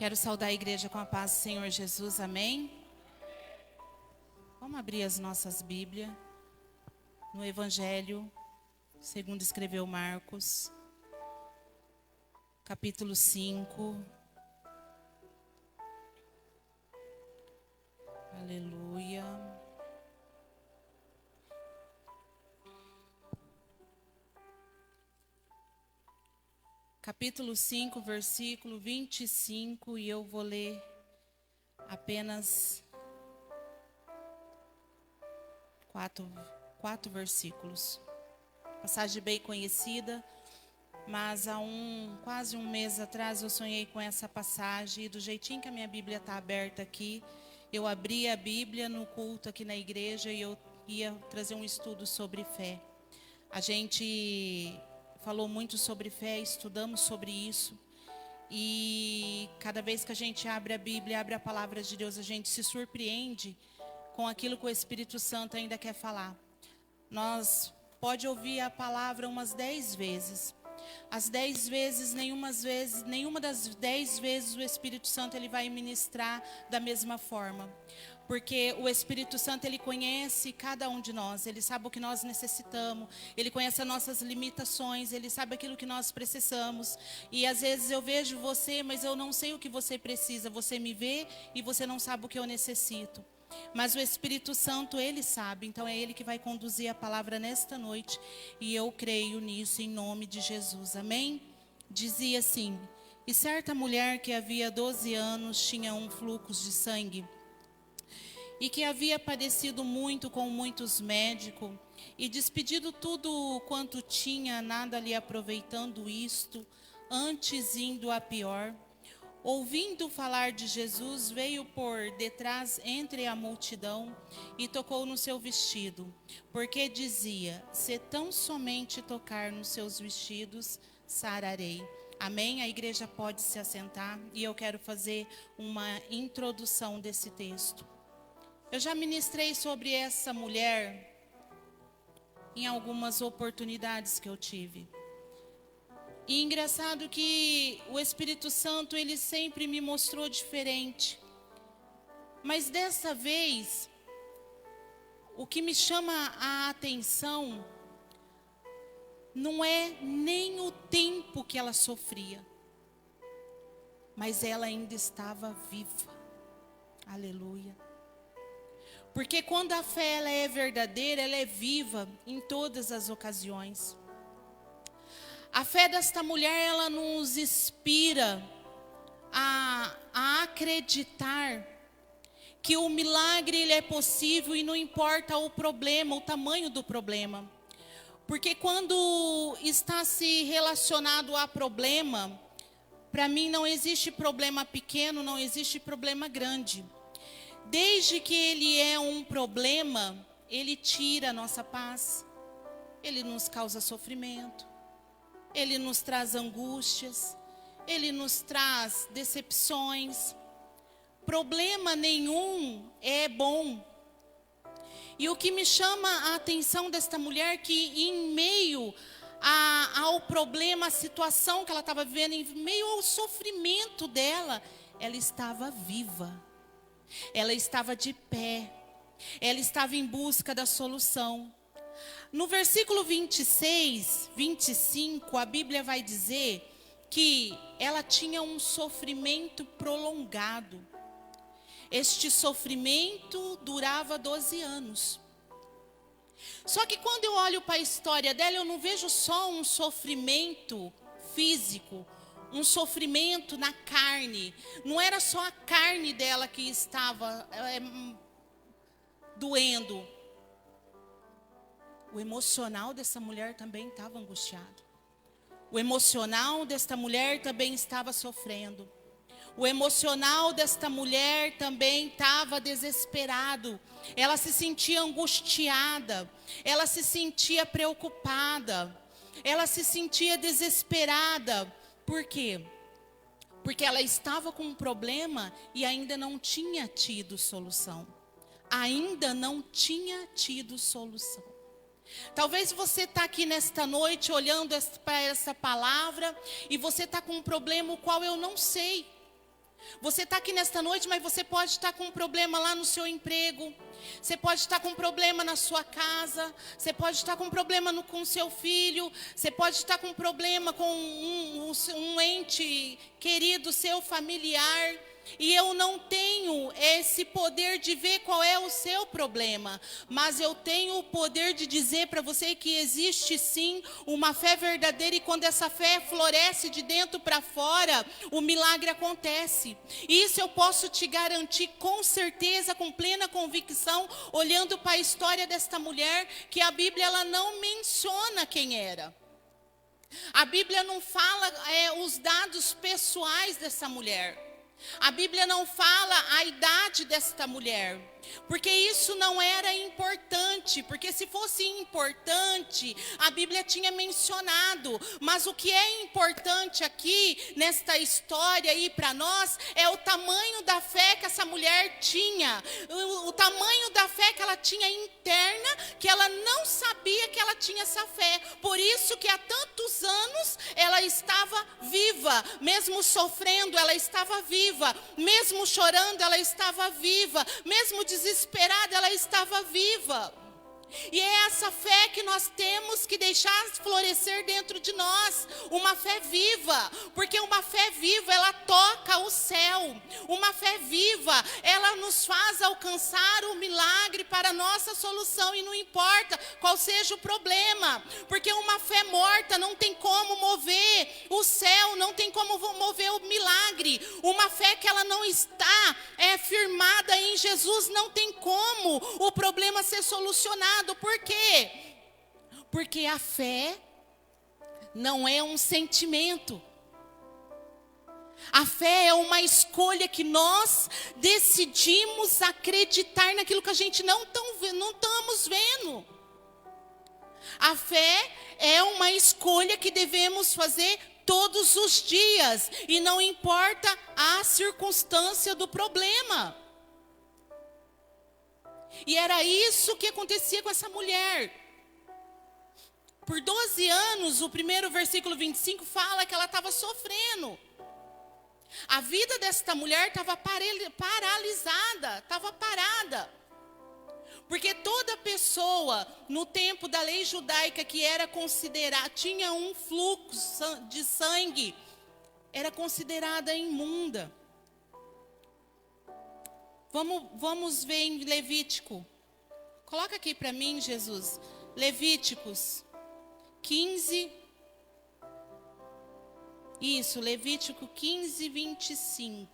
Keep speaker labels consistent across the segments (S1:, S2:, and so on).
S1: Quero saudar a igreja com a paz do Senhor Jesus, amém? Vamos abrir as nossas Bíblias no Evangelho, segundo escreveu Marcos, capítulo 5. Aleluia. Capítulo 5, versículo 25, e eu vou ler apenas quatro versículos. Passagem bem conhecida, mas há quase um mês atrás eu sonhei com essa passagem, e do jeitinho que a minha Bíblia está aberta aqui, eu abri a Bíblia no culto aqui na igreja e eu ia trazer um estudo sobre fé. A gente falou muito sobre fé, estudamos sobre isso. E cada vez que a gente abre a Bíblia, abre a palavra de Deus, a gente se surpreende com aquilo que o Espírito Santo ainda quer falar. Nós pode ouvir a palavra umas 10 vezes. As 10 vezes, nenhuma das 10 vezes o Espírito Santo ele vai ministrar da mesma forma. Porque o Espírito Santo, ele conhece cada um de nós, ele sabe o que nós necessitamos, ele conhece as nossas limitações, ele sabe aquilo que nós precisamos. E às vezes eu vejo você, mas eu não sei o que você precisa, você me vê e você não sabe o que eu necessito. Mas o Espírito Santo, ele sabe, então é ele que vai conduzir a palavra nesta noite. E eu creio nisso em nome de Jesus, amém? Dizia assim: e certa mulher que havia 12 anos tinha um fluxo de sangue, e que havia padecido muito com muitos médicos, e despedido tudo quanto tinha, nada lhe aproveitando isto, antes indo a pior. Ouvindo falar de Jesus, veio por detrás entre a multidão e tocou no seu vestido, porque dizia: se tão somente tocar nos seus vestidos, sararei. Amém? A igreja pode se assentar e eu quero fazer uma introdução desse texto. Eu já ministrei sobre essa mulher em algumas oportunidades que eu tive. E engraçado que o Espírito Santo, ele sempre me mostrou diferente. Mas dessa vez, o que me chama a atenção não é nem o tempo que ela sofria, mas ela ainda estava viva. Aleluia. Porque quando a fé ela é verdadeira, ela é viva em todas as ocasiões. A fé desta mulher, ela nos inspira a acreditar que o milagre ele é possível e não importa o problema, o tamanho do problema. Porque quando está se relacionado a problema, para mim não existe problema pequeno, não existe problema grande. Desde que ele é um problema, ele tira a nossa paz, ele nos causa sofrimento, ele nos traz angústias, ele nos traz decepções. Problema nenhum é bom. E o que me chama a atenção desta mulher, que em meio ao problema, a situação que ela estava vivendo, em meio ao sofrimento dela, ela estava viva. Ela estava de pé, ela estava em busca da solução. No versículo 26, 25, a Bíblia vai dizer que ela tinha um sofrimento prolongado. Este sofrimento durava 12 anos. Só que quando eu olho para a história dela, eu não vejo só um sofrimento físico, um sofrimento na carne. Não era só a carne dela que estava doendo. O emocional dessa mulher também estava angustiado. O emocional desta mulher também estava sofrendo. O emocional desta mulher também estava desesperado. Ela se sentia angustiada. Ela se sentia preocupada. Ela se sentia desesperada. Por quê? Porque ela estava com um problema e ainda não tinha tido solução. Ainda não tinha tido solução. Talvez você está aqui nesta noite olhando para essa palavra e você está com um problema o qual eu não sei. Você está aqui nesta noite, mas você pode estar com um problema lá no seu emprego. Você pode estar com um problema na sua casa. Você pode estar com um problema com o seu filho. Você pode estar com um problema com um ente querido, seu familiar. E eu não tenho esse poder de ver qual é o seu problema, mas eu tenho o poder de dizer para você que existe sim uma fé verdadeira, e quando essa fé floresce de dentro para fora, o milagre acontece. Isso eu posso te garantir com certeza, com plena convicção, olhando para a história desta mulher, que a Bíblia ela não menciona quem era. A Bíblia não fala os dados pessoais dessa mulher. A Bíblia não fala a idade desta mulher, porque isso não era importante, porque se fosse importante, a Bíblia tinha mencionado. Mas o que é importante aqui, nesta história aí para nós, é o tamanho da fé que essa mulher tinha, o tamanho da fé que ela tinha interna, que ela não sabia que ela tinha essa fé. Por isso que há tantos anos ela estava viva, mesmo sofrendo, ela estava viva, mesmo chorando, ela estava viva, mesmo desesperada, ela estava viva. E é essa fé que nós temos que deixar florescer dentro de nós, uma fé viva, porque uma fé viva, ela toca o céu. Uma fé viva, ela nos faz alcançar o milagre para a nossa solução, e não importa qual seja o problema, porque uma fé morta não tem como mover o céu, não tem como mover o milagre. Uma fé que ela não está firmada em Jesus, não tem como o problema ser solucionado. Por quê? Porque a fé não é um sentimento. A fé é uma escolha que nós decidimos acreditar naquilo que a gente não estamos vendo. A fé é uma escolha que devemos fazer todos os dias, e não importa a circunstância do problema. E era isso que acontecia com essa mulher. Por 12 anos, o primeiro versículo 25 fala que ela estava sofrendo. A vida desta mulher estava paralisada, estava parada. Porque toda pessoa, no tempo da lei judaica, que era considerada, tinha um fluxo de sangue, era considerada imunda. Vamos ver em Levítico. Coloca aqui para mim, Jesus. Levíticos 15. Isso, Levítico 15, 25.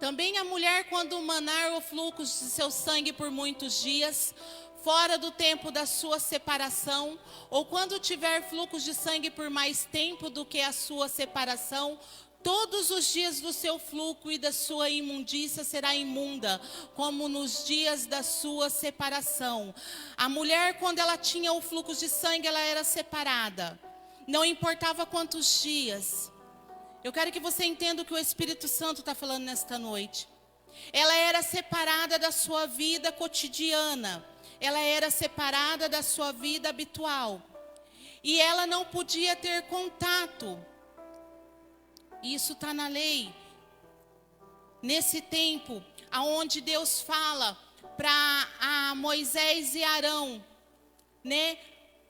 S1: Também a mulher, quando manar o fluxo de seu sangue por muitos dias, fora do tempo da sua separação, ou quando tiver fluxo de sangue por mais tempo do que a sua separação, todos os dias do seu fluxo e da sua imundícia será imunda, como nos dias da sua separação. A mulher, quando ela tinha o fluxo de sangue, ela era separada. Não importava quantos dias. Eu quero que você entenda o que o Espírito Santo está falando nesta noite. Ela era separada da sua vida cotidiana. Ela era separada da sua vida habitual. E ela não podia ter contato. Isso está na lei. Nesse tempo, aonde Deus fala para Moisés e Arão, né?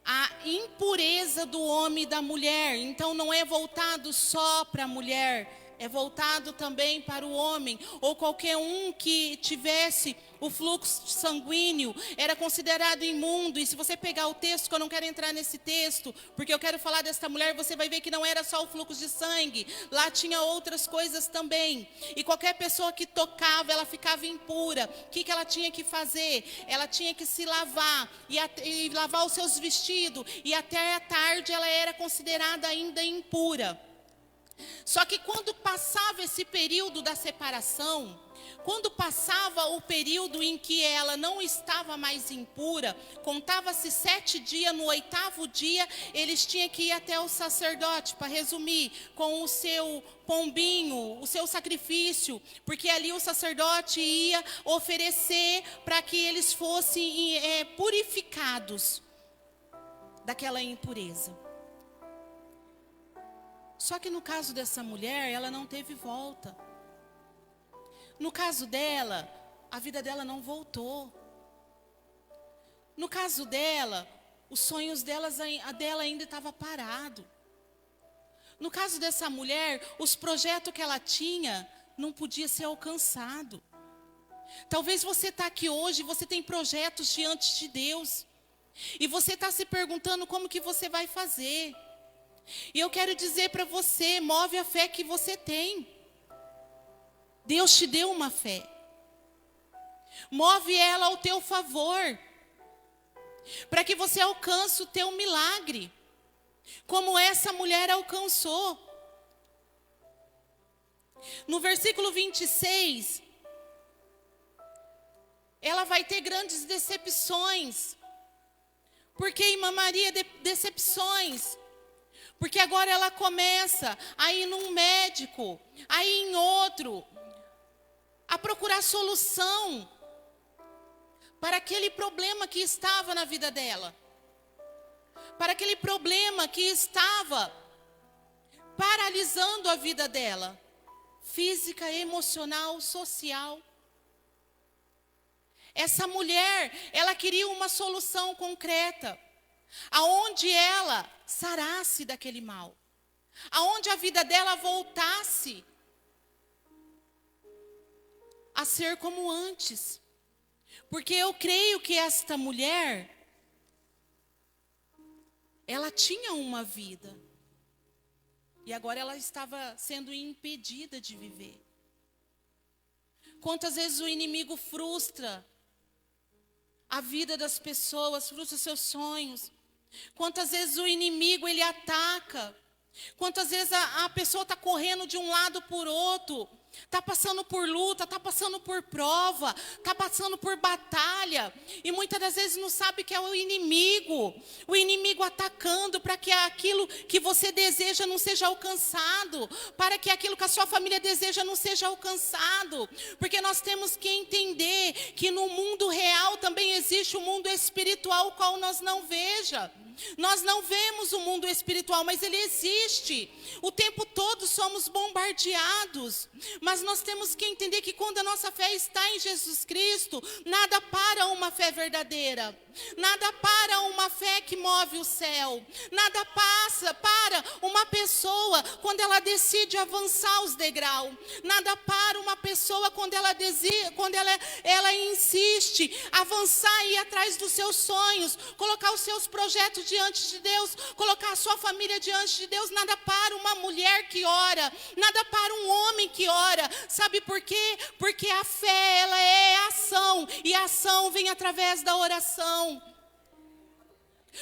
S1: A impureza do homem e da mulher. Então não é voltado só para a mulher, é voltado também para o homem, ou qualquer um que tivesse o fluxo sanguíneo, era considerado imundo. E se você pegar o texto, que eu não quero entrar nesse texto, porque eu quero falar desta mulher, você vai ver que não era só o fluxo de sangue, lá tinha outras coisas também. E qualquer pessoa que tocava, ela ficava impura. O que ela tinha que fazer? Ela tinha que se lavar, e lavar os seus vestidos, e até a tarde ela era considerada ainda impura. Só que quando passava esse período da separação, Quando passava o período em que ela não estava mais impura, contava-se 7 dias, no 8º dia, eles tinham que ir até o sacerdote, para resumir, com o seu pombinho, o seu sacrifício, porque ali o sacerdote ia oferecer para que eles fossem purificados daquela impureza. Só que no caso dessa mulher, ela não teve volta. No caso dela, a vida dela não voltou. No caso dela, os sonhos dela ainda estavam parados. No caso dessa mulher, os projetos que ela tinha não podiam ser alcançados. Talvez você está aqui hoje, você tem projetos diante de Deus. E você está se perguntando como que você vai fazer. E eu quero dizer para você, move a fé que você tem. Deus te deu uma fé. Move ela ao teu favor. Para que você alcance o teu milagre. Como essa mulher alcançou. No versículo 26, ela vai ter grandes decepções. Por que, irmã Maria, decepções? Porque agora ela começa a ir num médico, a ir em outro, a procurar solução para aquele problema que estava na vida dela. Para aquele problema que estava paralisando a vida dela. Física, emocional, social. Essa mulher, ela queria uma solução concreta. Aonde ela sarasse daquele mal. Aonde a vida dela voltasse a ser como antes. Porque eu creio que esta mulher, ela tinha uma vida. E agora ela estava sendo impedida de viver. Quantas vezes o inimigo frustra a vida das pessoas, frustra seus sonhos. Quantas vezes o inimigo, ele ataca. Quantas vezes a pessoa está correndo de um lado por outro. Está passando por luta, está passando por prova, está passando por batalha. E muitas das vezes não sabe que é o inimigo atacando para que aquilo que você deseja não seja alcançado. Para que aquilo que a sua família deseja não seja alcançado. Porque nós temos que entender que no mundo real também existe o mundo espiritual, o qual nós não veja. Nós não vemos o mundo espiritual, mas ele existe. O tempo todo somos bombardeados. Mas nós temos que entender que quando a nossa fé está em Jesus Cristo, nada para uma fé verdadeira. Nada para uma fé que move o céu. Nada passa para uma pessoa quando ela decide avançar os degraus. Nada para uma pessoa quando ela insiste avançar e ir atrás dos seus sonhos, colocar os seus projetos diante de Deus, colocar a sua família diante de Deus. Nada para uma mulher que ora, nada para um homem que ora. Sabe por quê? Porque a fé, ela é ação, e a ação vem através da oração.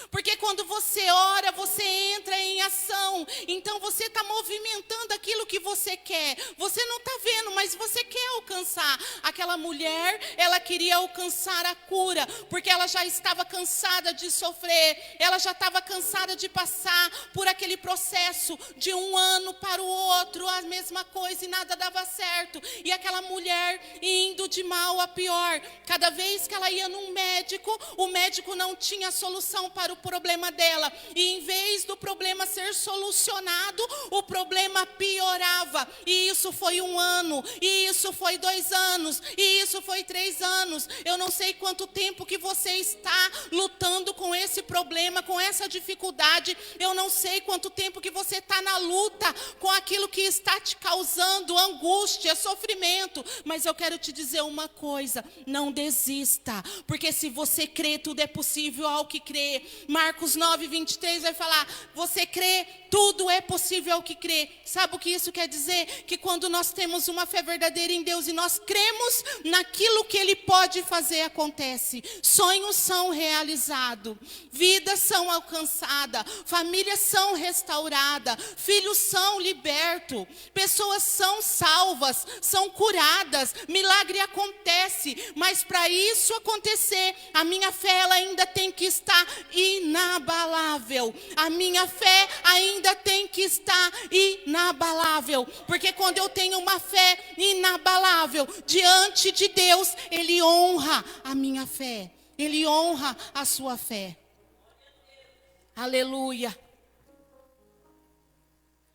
S1: Porque quando você ora, você entra em ação. Então você está movimentando aquilo que você quer. Você não está vendo, mas você quer alcançar. Aquela mulher, ela queria alcançar a cura, porque ela já estava cansada de sofrer. Ela já estava cansada de passar por aquele processo de um ano para o outro, a mesma coisa, e nada dava certo. E aquela mulher indo de mal a pior. Cada vez que ela ia num médico, o médico não tinha solução para o problema dela, e em vez do problema ser solucionado, o problema piorava. E isso foi 1 ano, e isso foi 2 anos, e isso foi 3 anos. Eu não sei quanto tempo que você está lutando com esse problema, com essa dificuldade. Eu não sei quanto tempo que você está na luta com aquilo que está te causando angústia, sofrimento. Mas eu quero te dizer uma coisa: não desista, porque se você crê, tudo é possível ao que crê. Marcos 9, 23 vai falar: você crê, Tudo é possível ao que crê. Sabe o que isso quer dizer? Que quando nós temos uma fé verdadeira em Deus e nós cremos naquilo que Ele pode fazer, acontece. Sonhos são realizados, vidas são alcançadas, famílias são restauradas, filhos são libertos, pessoas são salvas, são curadas, milagre acontece. Mas para isso acontecer, a minha fé ela ainda tem que estar inabalável. A minha fé ainda tem que estar inabalável, porque quando eu tenho uma fé inabalável diante de Deus, Ele honra a minha fé, Ele honra a sua fé. Aleluia.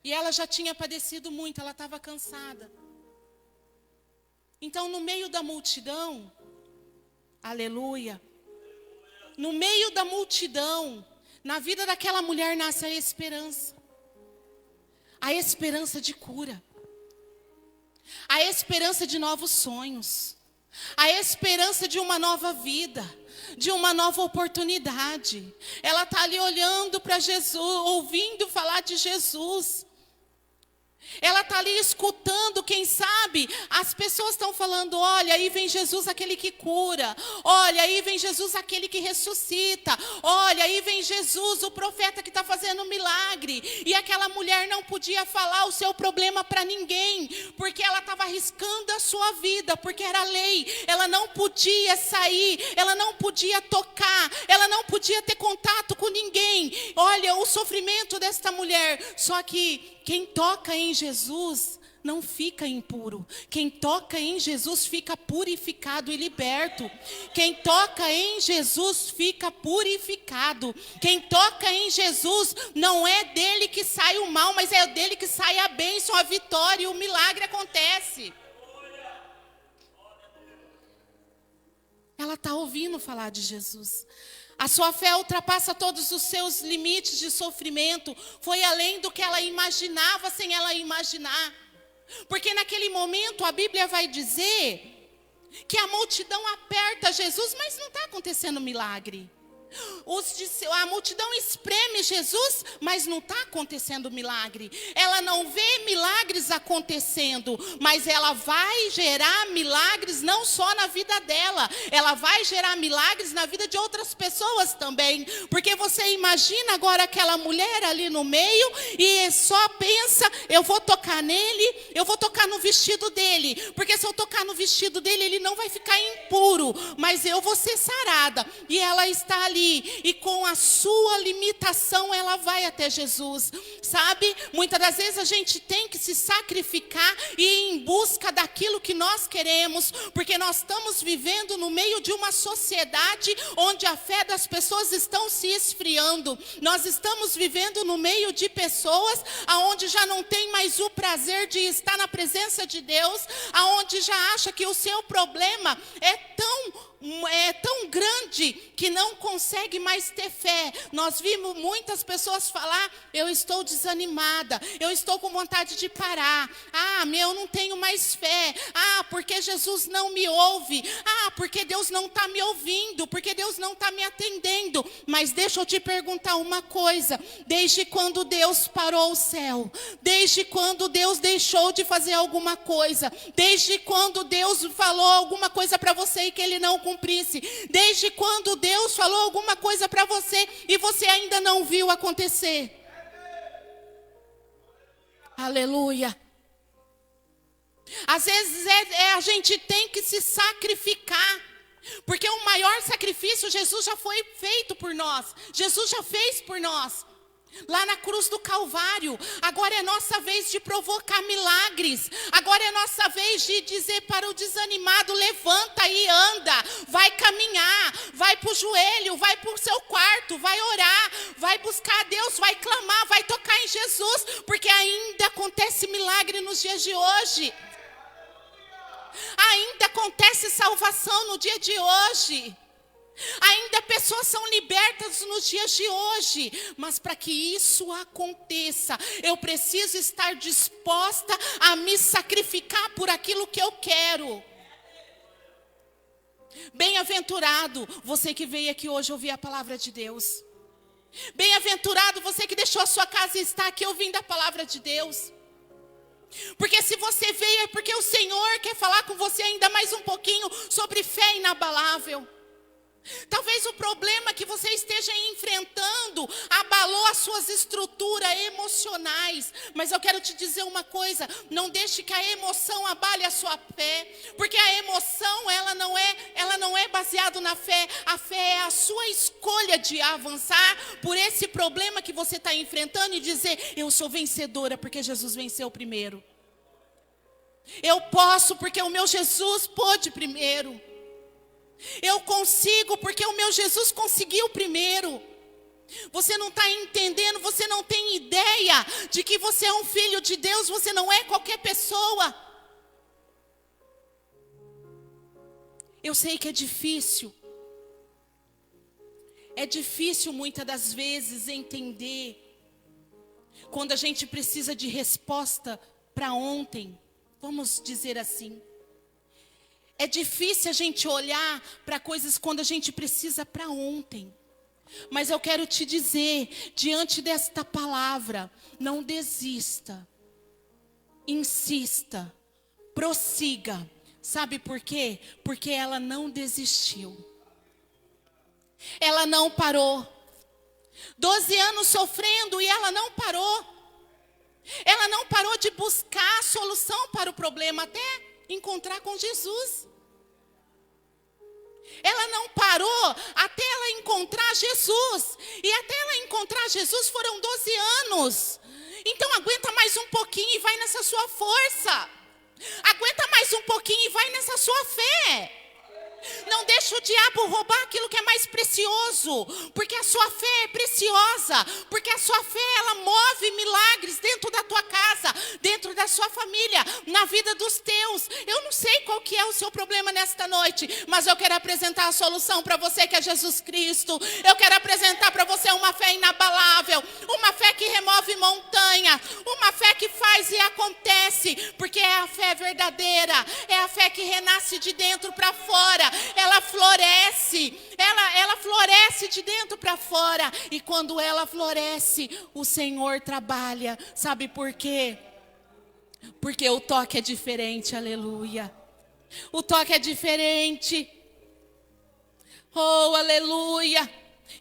S1: E ela já tinha padecido muito, ela estava cansada. Então, no meio da multidão, aleluia, no meio da multidão, na vida daquela mulher nasce a esperança de cura, a esperança de novos sonhos, a esperança de uma nova vida, de uma nova oportunidade. Ela está ali olhando para Jesus, ouvindo falar de Jesus. Ela está ali escutando, quem sabe, as pessoas estão falando, olha, aí vem Jesus aquele que cura, olha, aí vem Jesus aquele que ressuscita, olha, aí vem Jesus, o profeta que está fazendo um milagre. E aquela mulher não podia falar o seu problema para ninguém, porque ela estava arriscando a sua vida, porque era lei, ela não podia sair, ela não podia tocar, ela não podia ter contato com ninguém. Olha, o sofrimento desta mulher, só que quem toca em Jesus não fica impuro. Quem toca em Jesus fica purificado e liberto. Quem toca em Jesus fica purificado. Quem toca em Jesus não é dele que sai o mal, mas é dele que sai a bênção, a vitória e o milagre acontece. Ela está ouvindo falar de Jesus. A sua fé ultrapassa todos os seus limites de sofrimento. Foi além do que ela imaginava sem ela imaginar. Porque naquele momento a Bíblia vai dizer que a multidão aperta Jesus, mas não está acontecendo milagre. A multidão espreme Jesus, mas não está acontecendo milagre. Ela não vê milagres acontecendo, mas ela vai gerar milagres não só na vida dela, ela vai gerar milagres na vida de outras pessoas também. Porque você imagina agora aquela mulher ali no meio e só pensa, eu vou tocar nele, eu vou tocar no vestido dele, porque se eu tocar no vestido dele, ele não vai ficar impuro, mas eu vou ser sarada. E ela está ali, e com a sua limitação ela vai até Jesus, sabe? Muitas das vezes a gente tem que se sacrificar e ir em busca daquilo que nós queremos, porque nós estamos vivendo no meio de uma sociedade onde a fé das pessoas estão se esfriando. Nós estamos vivendo no meio de pessoas aonde já não tem mais o prazer de estar na presença de Deus, aonde já acha que o seu problema é tão grande que não consegue mais ter fé. Nós vimos muitas pessoas falar, eu estou desanimada, eu estou com vontade de parar, eu não tenho mais fé, porque Jesus não me ouve, porque Deus não está me ouvindo, porque Deus não está me atendendo. Mas deixa eu te perguntar uma coisa, desde quando Deus parou o céu? Desde quando Deus deixou de fazer alguma coisa? Desde quando Deus falou alguma coisa para você e que Ele não cumprisse? Desde quando Deus falou alguma coisa para você e você ainda não viu acontecer? Aleluia. Às vezes a gente tem que se sacrificar, porque o maior sacrifício Jesus já foi feito por nós. Jesus já fez por nós lá na cruz do Calvário. Agora é nossa vez de provocar milagres. Agora é nossa vez de dizer para o desanimado, levanta e anda, vai caminhar, vai para o joelho, vai para o seu quarto, vai orar, vai buscar a Deus, vai clamar, vai tocar em Jesus, porque ainda acontece milagre nos dias de hoje. Ainda acontece salvação no dia de hoje. Ainda pessoas são libertas nos dias de hoje. Mas para que isso aconteça, eu preciso estar disposta a me sacrificar por aquilo que eu quero. Bem-aventurado você que veio aqui hoje ouvir a palavra de Deus. Bem-aventurado você que deixou a sua casa e está aqui ouvindo a palavra de Deus. Porque se você veio é porque o Senhor quer falar com você ainda mais um pouquinho sobre fé inabalável. Talvez o problema que você esteja enfrentando abalou as suas estruturas emocionais. Mas eu quero te dizer uma coisa: não deixe que a emoção abale a sua fé. Porque a emoção, ela não é baseada na fé. A fé é a sua escolha de avançar por esse problema que você está enfrentando e dizer: eu sou vencedora porque Jesus venceu primeiro. Eu posso porque o meu Jesus pôde primeiro. Eu consigo porque o meu Jesus conseguiu primeiro. Você não está entendendo, você não tem ideia de que você é um filho de Deus, você não é qualquer pessoa. Eu sei que é difícil. É difícil muitas das vezes entender quando a gente precisa de resposta para ontem. Vamos dizer assim. É difícil a gente olhar para coisas quando a gente precisa para ontem. Mas eu quero te dizer, diante desta palavra, não desista. Insista. Prossiga. Sabe por quê? Porque ela não desistiu. Ela não parou. 12 anos sofrendo e ela não parou. Ela não parou de buscar a solução para o problema até encontrar com Jesus. Ela não parou até ela encontrar Jesus. E até ela encontrar Jesus foram 12 anos. Então aguenta mais um pouquinho e vai nessa sua força. Aguenta mais um pouquinho e vai nessa sua fé. Não deixa o diabo roubar aquilo que é mais precioso. Porque a sua fé é preciosa. Porque a sua fé, ela move milagres dentro da tua casa, dentro da sua família, na vida dos teus. Eu não sei qual que é o seu problema nesta noite, mas eu quero apresentar a solução para você, que é Jesus Cristo. Eu quero apresentar para você uma fé inabalável, uma fé que remove montanha, uma fé que faz e acontece, porque é a fé verdadeira, é a fé que renasce de dentro para fora. Ela floresce, ela floresce de dentro para fora. E quando ela floresce, o Senhor trabalha. Sabe por quê? Porque o toque é diferente, aleluia. O toque é diferente. Oh, aleluia.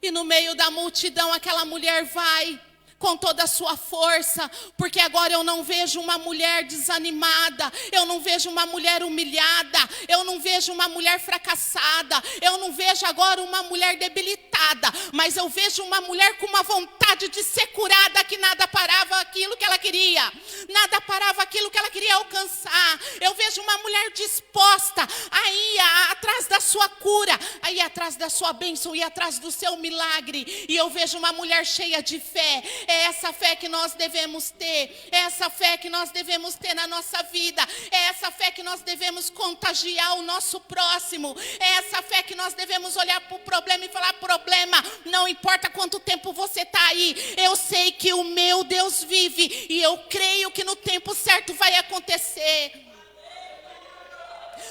S1: E no meio da multidão aquela mulher vai com toda a sua força, porque agora eu não vejo uma mulher desanimada, eu não vejo uma mulher humilhada, eu não vejo uma mulher fracassada, eu não vejo agora uma mulher debilitada, mas eu vejo uma mulher com uma vontade de ser curada, que nada parava aquilo que ela queria, nada parava aquilo que ela queria alcançar. Eu vejo uma mulher disposta a ir atrás da sua cura, a ir atrás da sua bênção, ir atrás do seu milagre. E eu vejo uma mulher cheia de fé. É essa fé que nós devemos ter, é essa fé que nós devemos ter na nossa vida, é essa fé que nós devemos contagiar o nosso próximo, é essa fé que nós devemos olhar para o problema e falar: problema, não importa quanto tempo você está aí, eu sei que o meu Deus vive e eu creio que no tempo certo vai acontecer.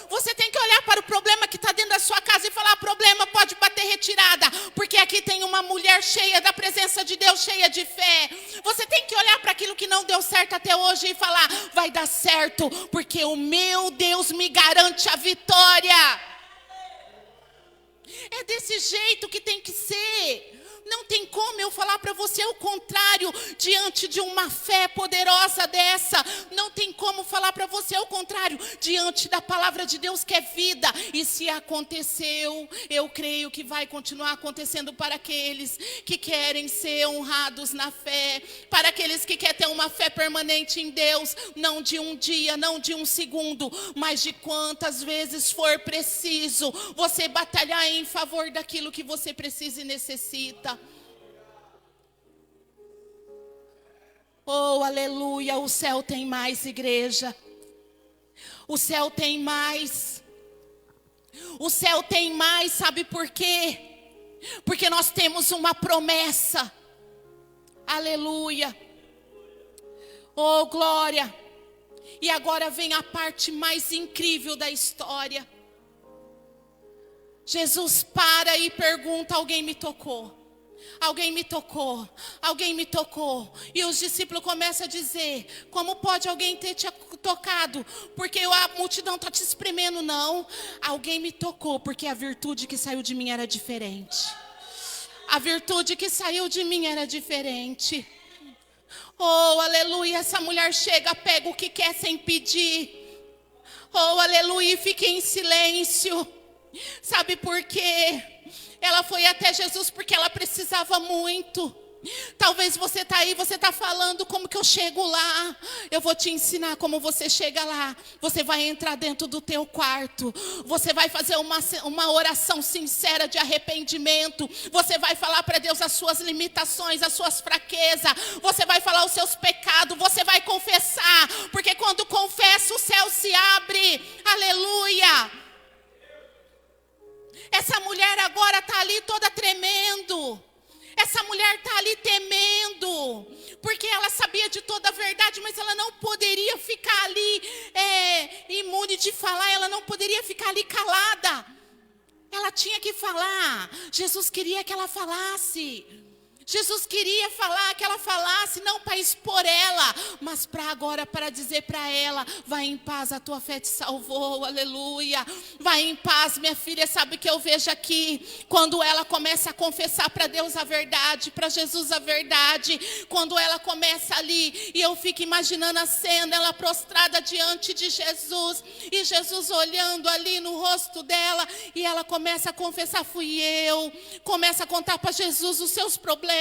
S1: Você tem que olhar para o problema que está dentro da sua casa e falar: problema, pode bater retirada, porque aqui tem uma mulher cheia da presença de Deus, cheia de fé. Você tem que olhar para aquilo que não deu certo até hoje e falar: vai dar certo, porque o meu Deus me garante a vitória. É desse jeito que tem que ser. Não tem como eu falar para você o contrário diante de uma fé poderosa dessa. Não tem como falar para você o contrário diante da palavra de Deus, que é vida. E se aconteceu, eu creio que vai continuar acontecendo para aqueles que querem ser honrados na fé, para aqueles que querem ter uma fé permanente em Deus, não de um dia, não de um segundo, mas de quantas vezes for preciso você batalhar em favor daquilo que você precisa e necessita. Oh, aleluia, o céu tem mais, igreja. O céu tem mais. O céu tem mais, sabe por quê? Porque nós temos uma promessa. Aleluia. Oh, glória. E agora vem a parte mais incrível da história. Jesus para e pergunta: alguém me tocou? Alguém me tocou, alguém me tocou. E os discípulos começam a dizer: como pode alguém ter te tocado? Porque a multidão está te espremendo. Não, alguém me tocou, porque a virtude que saiu de mim era diferente. A virtude que saiu de mim era diferente. Oh, aleluia, essa mulher chega, pega o que quer sem pedir. Oh, aleluia, e fica em silêncio. Sabe por quê? Ela foi até Jesus porque ela precisava muito. Talvez você está aí, você está falando: como que eu chego lá? Eu vou te ensinar como você chega lá. Você vai entrar dentro do teu quarto. Você vai fazer uma oração sincera de arrependimento. Você vai falar para Deus as suas limitações, as suas fraquezas. Você vai falar os seus pecados. Você vai confessar. Porque quando confessa, o céu se abre. Aleluia. Essa mulher agora está ali toda tremendo. Essa mulher está ali temendo, porque ela sabia de toda a verdade, mas ela não poderia ficar ali imune de falar, ela não poderia ficar ali calada. Ela tinha que falar. Jesus queria que ela falasse. Jesus queria falar, que ela falasse, não para expor ela, mas para dizer para ela: vai em paz, a tua fé te salvou, aleluia. Vai em paz, minha filha. Sabe o que eu vejo aqui? Quando ela começa a confessar para Deus a verdade, para Jesus a verdade, quando ela começa ali, e eu fico imaginando a cena, ela prostrada diante de Jesus, e Jesus olhando ali no rosto dela, e ela começa a confessar: fui eu. Começa a contar para Jesus os seus problemas.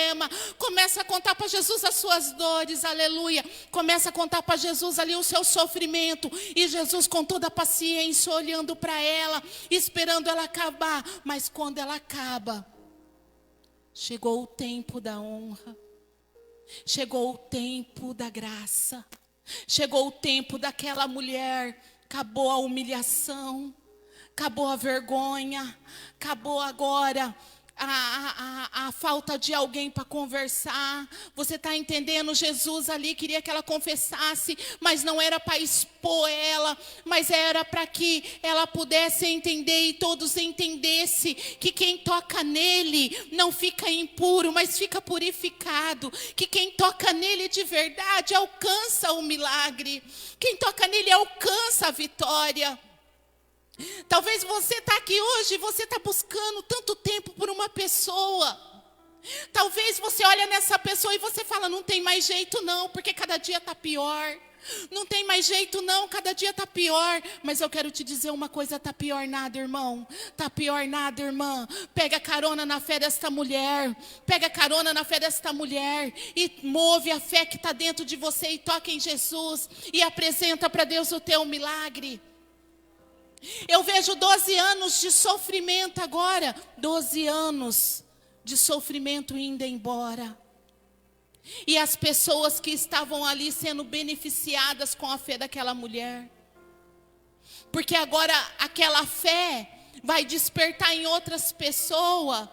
S1: Começa a contar para Jesus as suas dores, aleluia. Começa a contar para Jesus ali o seu sofrimento. E Jesus com toda a paciência olhando para ela, esperando ela acabar. Mas quando ela acaba, chegou o tempo da honra. Chegou o tempo da graça. Chegou o tempo daquela mulher. Acabou a humilhação. Acabou a vergonha. Acabou agora a falta de alguém para conversar. Você está entendendo? Jesus ali queria que ela confessasse, mas não era para expor ela, mas era para que ela pudesse entender e todos entendessem que quem toca nele não fica impuro, mas fica purificado. Que quem toca nele de verdade alcança o milagre. Quem toca nele alcança a vitória. Talvez você está aqui hoje, você está buscando tanto tempo por uma pessoa. Talvez você olha nessa pessoa e você fala: não tem mais jeito não, porque cada dia está pior. Não tem mais jeito não, cada dia está pior. Mas eu quero te dizer uma coisa: está pior nada, irmão. Está pior nada, irmã. Pega carona na fé desta mulher. Pega carona na fé desta mulher. E move a fé que está dentro de você e toca em Jesus. E apresenta para Deus o teu milagre. Eu vejo 12 anos de sofrimento agora. 12 anos de sofrimento indo embora. E as pessoas que estavam ali sendo beneficiadas com a fé daquela mulher. Porque agora aquela fé vai despertar em outras pessoas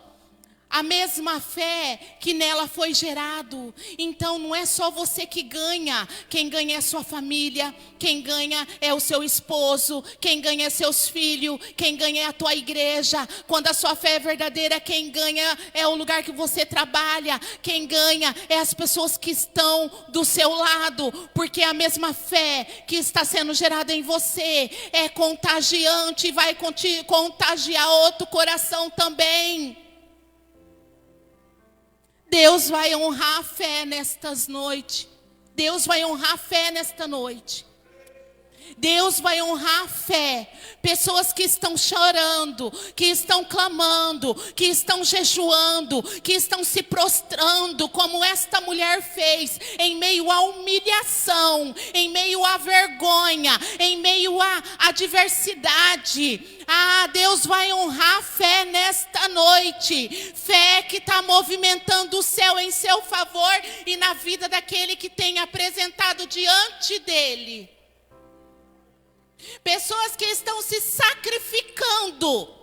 S1: a mesma fé que nela foi gerado. Então não é só você que ganha. Quem ganha é sua família. Quem ganha é o seu esposo. Quem ganha é seus filhos. Quem ganha é a tua igreja. Quando a sua fé é verdadeira, quem ganha é o lugar que você trabalha. Quem ganha é as pessoas que estão do seu lado. Porque a mesma fé que está sendo gerada em você é contagiante e vai contagiar outro coração também. Deus vai honrar a fé nestas noites. Deus vai honrar a fé nesta noite. Deus vai honrar a fé. Pessoas que estão chorando, que estão clamando, que estão jejuando, que estão se prostrando, como esta mulher fez, em meio à humilhação, em meio à vergonha, em meio à adversidade. Deus vai honrar a fé nesta noite. Fé que está movimentando o céu em seu favor e na vida daquele que tem apresentado diante dele. Pessoas que estão se sacrificando,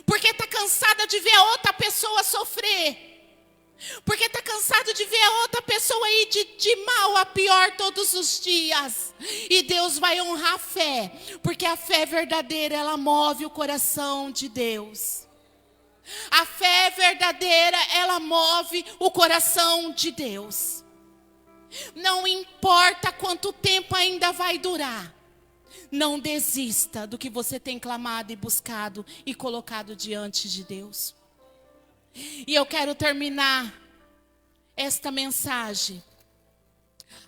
S1: porque está cansada de ver a outra pessoa sofrer. Porque está cansado de ver a outra pessoa ir de mal a pior todos os dias. E Deus vai honrar a fé. Porque a fé verdadeira, ela move o coração de Deus. A fé verdadeira, ela move o coração de Deus. Não importa quanto tempo ainda vai durar. Não desista do que você tem clamado e buscado e colocado diante de Deus. E eu quero terminar esta mensagem.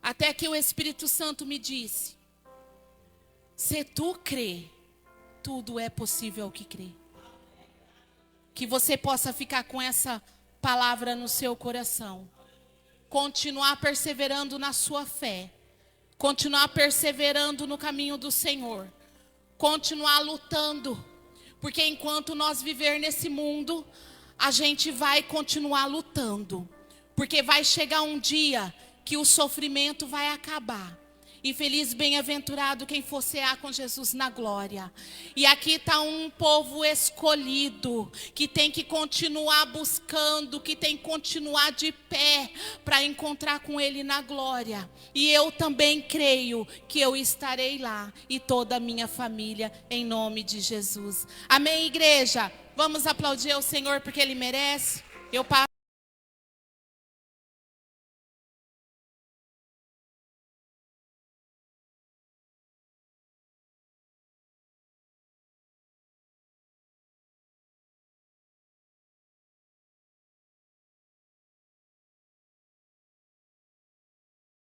S1: Até que o Espírito Santo me disse: se tu crê, tudo é possível ao que crê. Que você possa ficar com essa palavra no seu coração. Continuar perseverando na sua fé. Continuar perseverando no caminho do Senhor. Continuar lutando. Porque enquanto nós viver nesse mundo, a gente vai continuar lutando. Porque vai chegar um dia que o sofrimento vai acabar. E feliz, bem-aventurado quem for cear com Jesus na glória. E aqui está um povo escolhido, que tem que continuar buscando, que tem que continuar de pé para encontrar com Ele na glória. E eu também creio que eu estarei lá e toda a minha família, em nome de Jesus. Amém, igreja? Vamos aplaudir ao Senhor porque Ele merece. Eu passo.